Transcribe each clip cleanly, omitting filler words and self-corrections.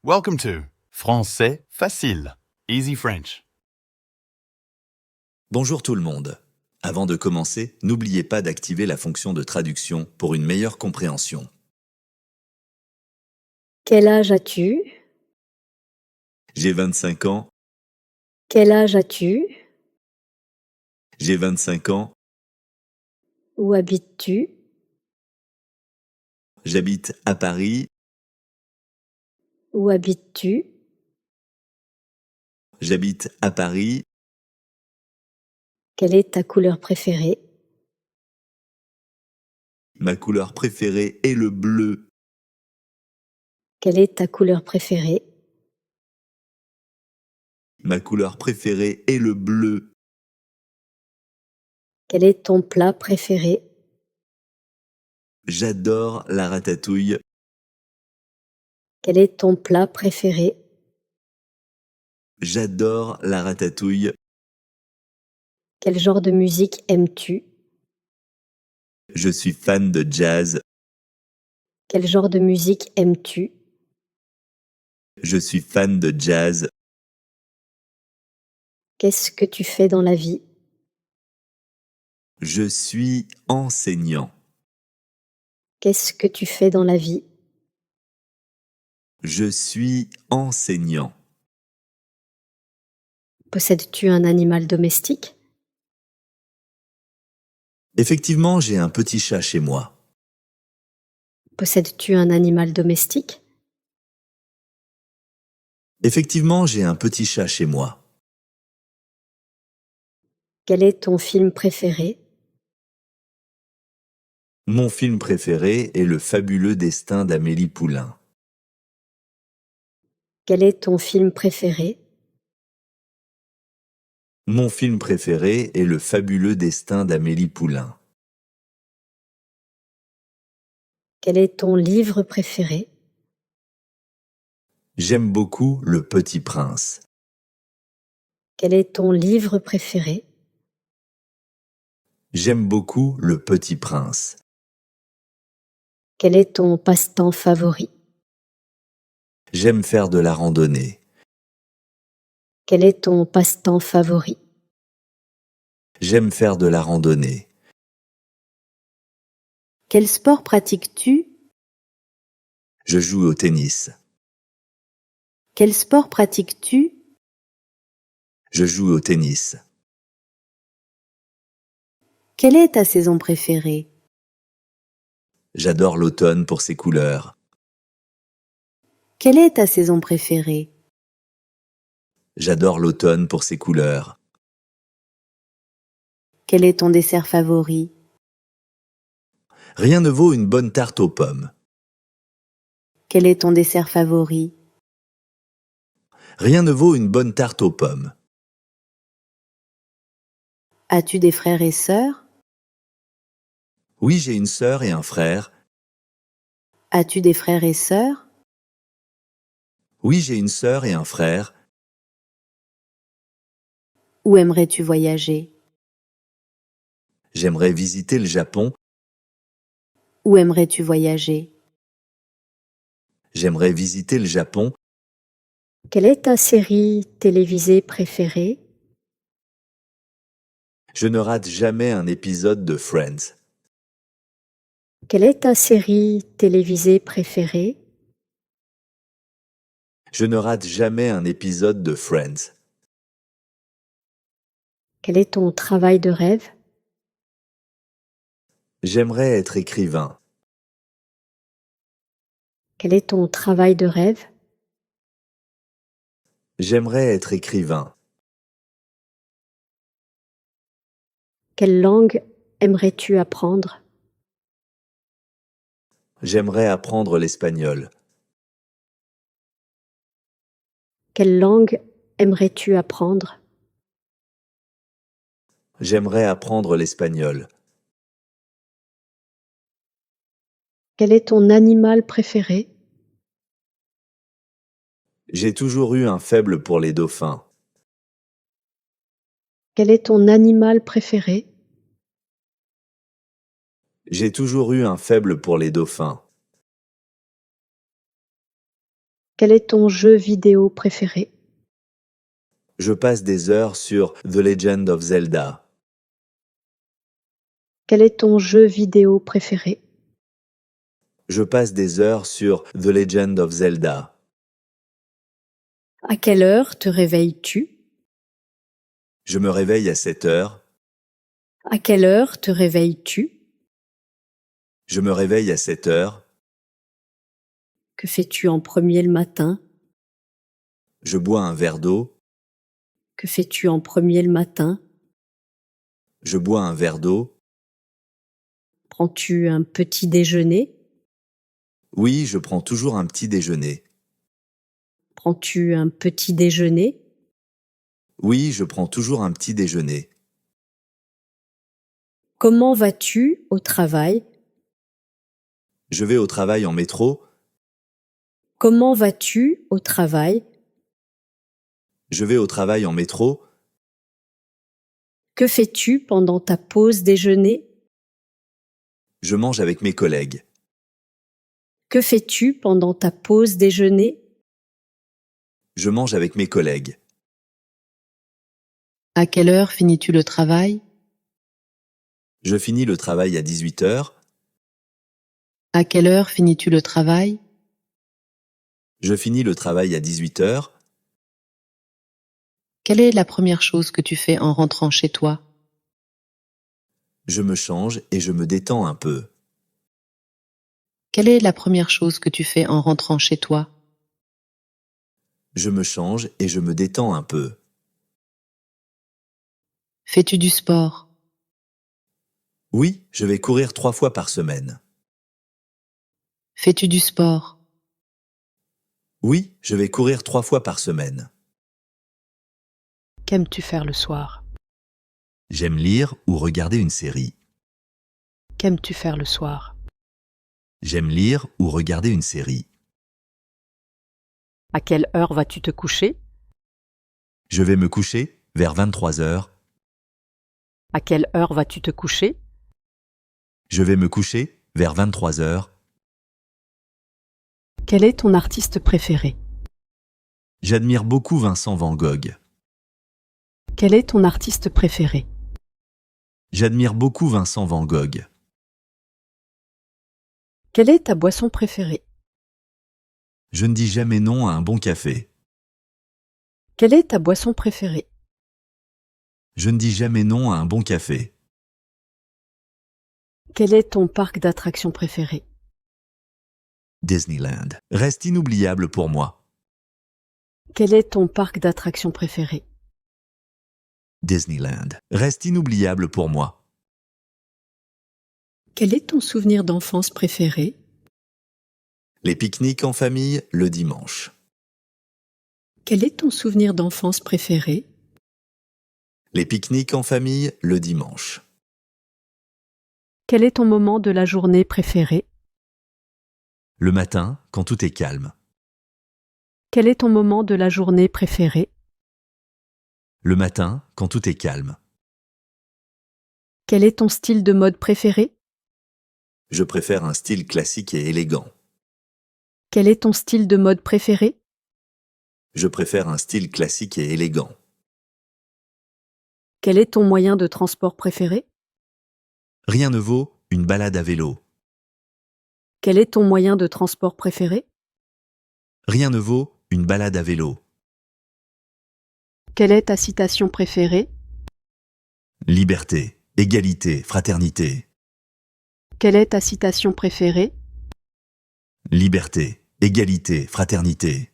Welcome to Français facile, Easy French. Bonjour tout le monde. Avant de commencer, n'oubliez pas d'activer la fonction de traduction pour une meilleure compréhension. Quel âge as-tu? J'ai 25 ans, Quel âge as-tu? j'ai 25 ans, Où habites-tu? j'habite à Paris, Où habites-tu? j'habite à Paris, Quelle est ta couleur préférée? ma couleur préférée est le bleu, Quelle est ta couleur préférée? ma couleur préférée est le bleu, Quel est ton plat préféré? j'adore la ratatouille, Quel est ton plat préféré? j'adore la ratatouille, Quel genre de musique aimes-tu? je suis fan de jazz, Quel genre de musique aimes-tu? je suis fan de jazz, Qu'est-ce que tu fais dans la vie? je suis enseignant, Qu'est-ce que tu fais dans la vie? je suis enseignant. Possèdes-tu un animal domestique? Effectivement, j'ai un petit chat chez moi. Possèdes-tu un animal domestique? Effectivement, j'ai un petit chat chez moi. Quel est ton film préféré? Mon film préféré est Le fabuleux destin d'Amélie Poulain. Quel est ton film préféré? Mon film préféré est Le fabuleux destin d'Amélie Poulain. Quel est ton livre préféré? J'aime beaucoup Le Petit Prince. Quel est ton livre préféré? J'aime beaucoup Le Petit Prince. Quel est ton passe-temps favori? J'aime faire de la randonnée. Quel est ton passe-temps favori? J'aime faire de la randonnée. Quel sport pratiques-tu? Je joue au tennis. Quel sport pratiques-tu? Je joue au tennis. Quelle est ta saison préférée? J'adore l'automne pour ses couleurs. Quelle est ta saison préférée? J'adore l'automne pour ses couleurs. Quel est ton dessert favori? Rien ne vaut une bonne tarte aux pommes. Quel est ton dessert favori? Rien ne vaut une bonne tarte aux pommes. As-tu des frères et sœurs? Oui, j'ai une sœur et un frère. As-tu des frères et sœurs? Oui, j'ai une sœur et un frère. Où aimerais-tu voyager? J'aimerais visiter le Japon. Où aimerais-tu voyager? J'aimerais visiter le Japon. Quelle est ta série télévisée préférée? Je ne rate jamais un épisode de Friends. Quelle est ta série télévisée préférée? Je ne rate jamais un épisode de Friends. Quel est ton travail de rêve? J'aimerais être écrivain. Quel est ton travail de rêve? J'aimerais être écrivain. Quelle langue aimerais-tu apprendre? J'aimerais apprendre l'espagnol. Quelle langue aimerais-tu apprendre? J'aimerais apprendre l'espagnol. Quel est ton animal préféré? J'ai toujours eu un faible pour les dauphins. Quel est ton animal préféré? J'ai toujours eu un faible pour les dauphins. Quel est ton jeu vidéo préféré? Je passe des heures sur The Legend of Zelda. Quel est ton jeu vidéo préféré? Je passe des heures sur The Legend of Zelda. À quelle heure te réveilles-tu? Je me réveille à 7 heures. À quelle heure te réveilles-tu? Je me réveille à 7 heures. Que fais-tu en premier le matin? Je bois un verre d'eau. Que fais-tu en premier le matin? Je bois un verre d'eau. Prends-tu un petit déjeuner? Oui, je prends toujours un petit déjeuner. Prends-tu un petit déjeuner? Oui, je prends toujours un petit déjeuner. Comment vas-tu au travail? Je vais au travail en métro. Comment vas-tu au travail? Je vais au travail en métro. Que fais-tu pendant ta pause déjeuner? Je mange avec mes collègues. Que fais-tu pendant ta pause déjeuner? Je mange avec mes collègues. À quelle heure finis-tu le travail? Je finis le travail à 18 heures. À quelle heure finis-tu le travail? Je finis le travail à 18 heures. Quelle est la première chose que tu fais en rentrant chez toi? Je me change et je me détends un peu. Quelle est la première chose que tu fais en rentrant chez toi? Je me change et je me détends un peu. Fais-tu du sport? Oui, je vais courir 3 fois par semaine. Fais-tu du sport? Oui, je vais courir 3 fois par semaine. Qu'aimes-tu faire le soir? J'aime lire ou regarder une série. Qu'aimes-tu faire le soir? J'aime lire ou regarder une série. À quelle heure vas-tu te coucher? Je vais me coucher vers 23 heures. À quelle heure vas-tu te coucher? Je vais me coucher vers 23 heures. Quel est ton artiste préféré? J'admire beaucoup Vincent Van Gogh. Quel est ton artiste préféré? J'admire beaucoup Vincent Van Gogh. Quelle est ta boisson préférée? Je ne dis jamais non à un bon café. Quelle est ta boisson préférée? Je ne dis jamais non à un bon café. Quel est ton parc d'attractions préféré? Disneyland reste inoubliable pour moi. Quel est ton parc d'attractions préféré? Disneyland reste inoubliable pour moi. Quel est ton souvenir d'enfance préféré? Les pique-niques en famille le dimanche. Quel est ton souvenir d'enfance préféré? Les pique-niques en famille le dimanche. Quel est ton moment de la journée préféré? Le matin, quand tout est calme. Quel est ton moment de la journée préféré? Le matin, quand tout est calme. Quel est ton style de mode préféré? Je préfère un style classique et élégant. Quel est ton style de mode préféré? Je préfère un style classique et élégant. Quel est ton moyen de transport préféré? Rien ne vaut une balade à vélo. Quel est ton moyen de transport préféré? Rien ne vaut une balade à vélo. Quelle est ta citation préférée? Liberté, égalité, fraternité. Quelle est ta citation préférée? Liberté, égalité, fraternité.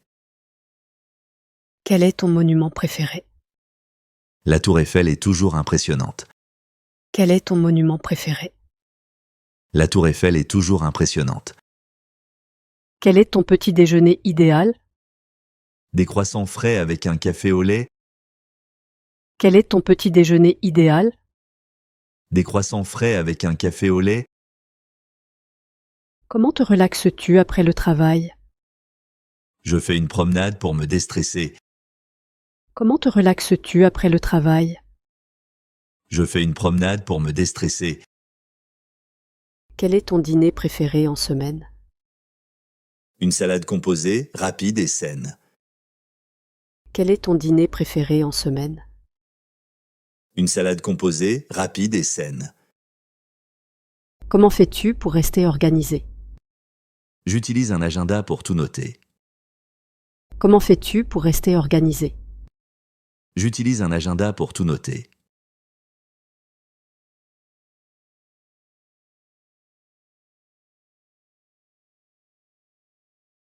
Quel est ton monument préféré? La tour Eiffel est toujours impressionnante. Quel est ton monument préféré? La tour Eiffel est toujours impressionnante. Quel est ton petit déjeuner idéal? Des croissants frais avec un café au lait. Quel est ton petit déjeuner idéal? Des croissants frais avec un café au lait. Comment te relaxes-tu après le travail? Je fais une promenade pour me déstresser. Comment te relaxes-tu après le travail? Je fais une promenade pour me déstresser. Quel est ton dîner préféré en semaine? Une salade composée, rapide et saine. Quel est ton dîner préféré en semaine? Une salade composée, rapide et saine. Comment fais-tu pour rester organisé? J'utilise un agenda pour tout noter. Comment fais-tu pour rester organisé? J'utilise un agenda pour tout noter.